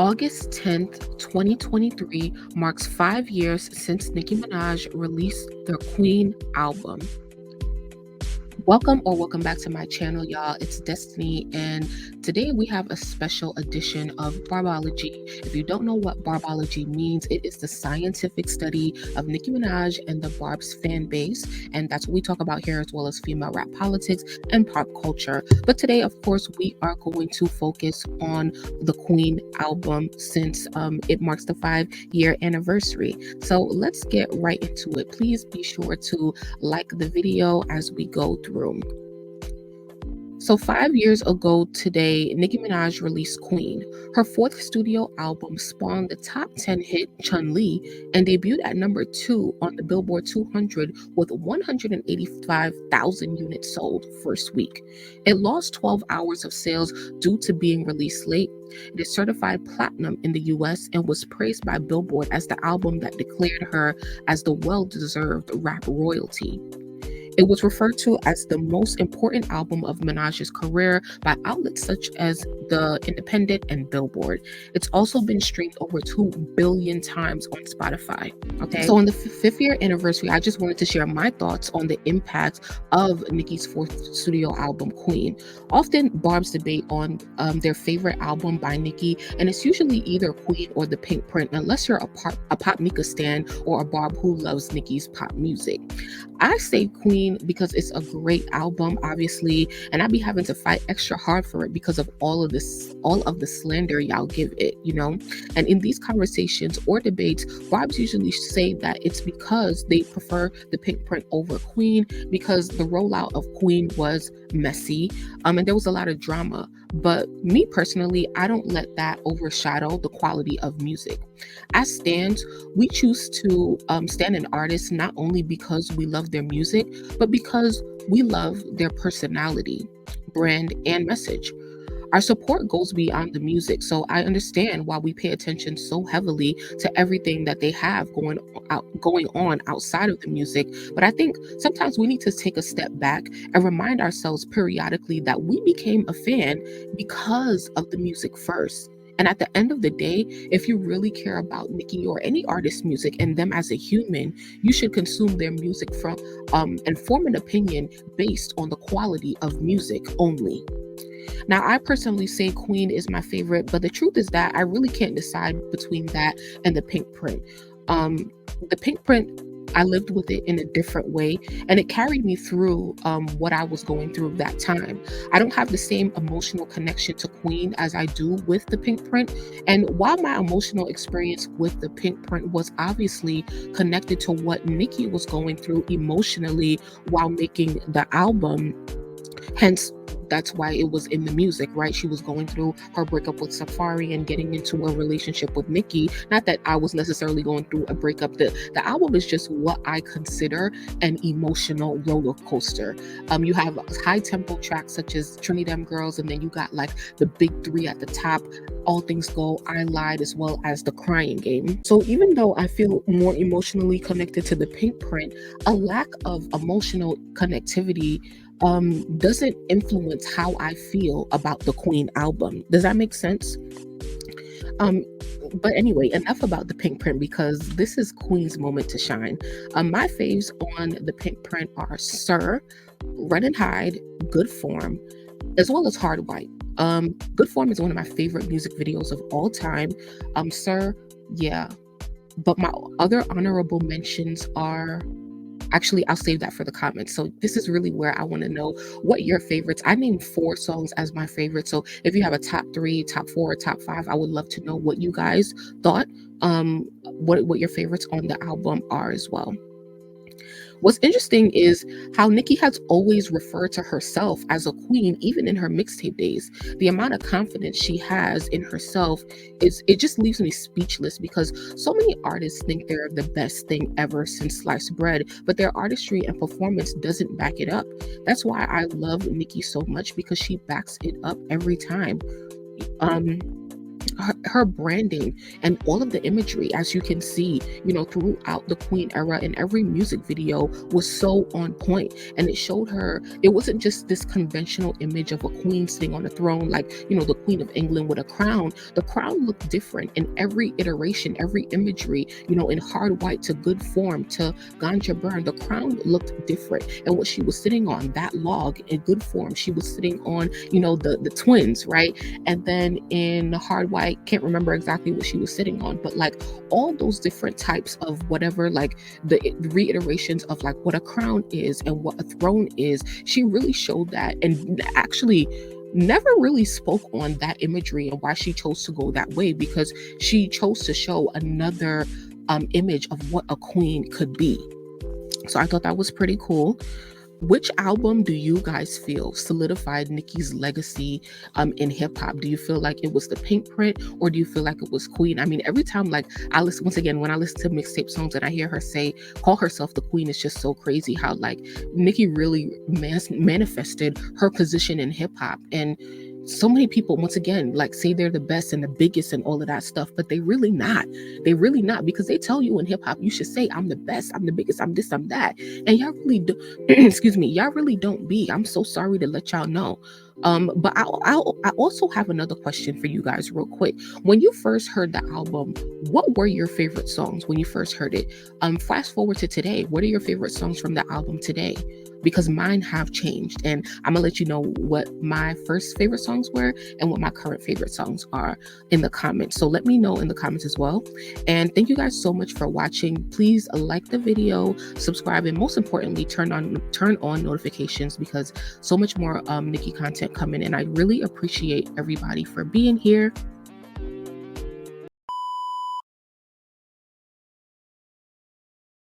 August 10th, 2023 marks 5 years since Nicki Minaj released their Queen album. Welcome back to my channel, y'all. It's Destiny, and today we have a special edition of Barbology. If you don't know what Barbology means, it is the scientific study of Nicki Minaj and the Barbz fan base, and that's what we talk about here, as well as female rap politics and pop culture. But today, of course, we are going to focus on the Queen album since it marks the 5-year anniversary. So let's get right into it. Please be sure to like the video as we go through. So 5 years ago today, Nicki Minaj released Queen. Her fourth studio album spawned the top 10 hit Chun-Li and debuted at number 2 on the Billboard 200 with 185,000 units sold first week. It lost 12 hours of sales due to being released late. It is certified platinum in the US and was praised by Billboard as the album that declared her as the well-deserved rap royalty. It was referred to as the most important album of Minaj's career by outlets such as The Independent and Billboard. It's also been streamed over 2 billion times on Spotify. Okay, so on the 5th year anniversary, I just wanted to share my thoughts on the impact of Nicki's fourth studio album, Queen. Often, Barbz debate on their favorite album by Nicki, and it's usually either Queen or the Pinkprint, unless you're a pop Nika stan or a Barb who loves Nicki's pop music. I say Queen because it's a great album, obviously, and I be having to fight extra hard for it because of all of the slander y'all give it, you know. And in these conversations or debates, Barbz usually say that it's because they prefer the Pinkprint over Queen because the rollout of Queen was messy, and there was a lot of drama. But me personally, I don't let that overshadow the quality of music. As stans, we choose to stan an artist not only because we love their music, but because we love their personality, brand, and message. Our support goes beyond the music, so I understand why we pay attention so heavily to everything that they have going on outside of the music. But I think sometimes we need to take a step back and remind ourselves periodically that we became a fan because of the music first. And at the end of the day, if you really care about Nicki or any artist's music and them as a human, you should consume their music from and form an opinion based on the quality of music only. Now, I personally say Queen is my favorite, but the truth is that I really can't decide between that and the Pinkprint. The Pinkprint, I lived with it in a different way, and it carried me through what I was going through that time. I don't have the same emotional connection to Queen as I do with the Pinkprint, and while my emotional experience with the Pinkprint was obviously connected to what Nicki was going through emotionally while making the album, hence that's why it was in the music, right? She was going through her breakup with Safari and getting into a relationship with Nicki. Not that I was necessarily going through a breakup. The album is just what I consider an emotional roller coaster. You have high tempo tracks such as Trinidad Girls, and then you got like the big 3 at the top, All Things Go, I Lied, as well as The Crying Game. So even though I feel more emotionally connected to the Pinkprint, a lack of emotional connectivity doesn't influence how I feel about the Queen album. Does that make sense? But anyway, enough about the Pinkprint because this is Queen's moment to shine. My faves on the Pinkprint are Sir, Run and Hide, Good Form, as well as Hard White. Good Form is one of my favorite music videos of all time. Sir, yeah. But my other honorable mentions are... Actually, I'll save that for the comments. So this is really where I want to know what your favorites. I named 4 songs as my favorite. So if you have a top 3, top 4, or top 5, I would love to know what you guys thought, what your favorites on the album are as well. What's interesting is how Nicki has always referred to herself as a queen, even in her mixtape days. The amount of confidence she has in herself it just leaves me speechless because so many artists think they're the best thing ever since sliced bread, but their artistry and performance doesn't back it up. That's why I love Nicki so much, because she backs it up every time. her branding and all of the imagery, as you can see, throughout the Queen era, in every music video was so on point. And it showed her, it wasn't just this conventional image of a queen sitting on a throne, like, the Queen of England with a crown. The crown looked different in every iteration, every imagery, in hard white to good form to ganja burn. The crown looked different. And what she was sitting on, that log in good form, she was sitting on, the twins, right? And then in the hard white, can't remember exactly what she was sitting on, but like all those different types of whatever, like the reiterations of like what a crown is and what a throne is, she really showed that, and actually never really spoke on that imagery and why she chose to go that way, because she chose to show another image of what a queen could be. So I thought that was pretty cool. Which album do you guys feel solidified Nicki's legacy in hip hop? Do you feel like it was the Pinkprint, or do you feel like it was Queen? I mean, every time like I listen, once again, when I listen to mixtape songs and I hear her call herself the Queen, it's just so crazy how like Nicki really manifested her position in hip hop. And so many people, once again, like say they're the best and the biggest and all of that stuff, but they really not. They really not, because they tell you in hip hop, you should say, I'm the best, I'm the biggest, I'm this, I'm that. And y'all really do, excuse me, y'all really don't be. I'm so sorry to let y'all know. But I also have another question for you guys real quick. When you first heard the album, what were your favorite songs when you first heard it? Fast forward to today, what are your favorite songs from the album today? Because mine have changed, and I'm gonna let you know what my first favorite songs were and what my current favorite songs are in the comments. So let me know in the comments as well. And thank you guys so much for watching. Please like the video, subscribe, and most importantly, turn on notifications, because so much more Nicki content coming, and I really appreciate everybody for being here.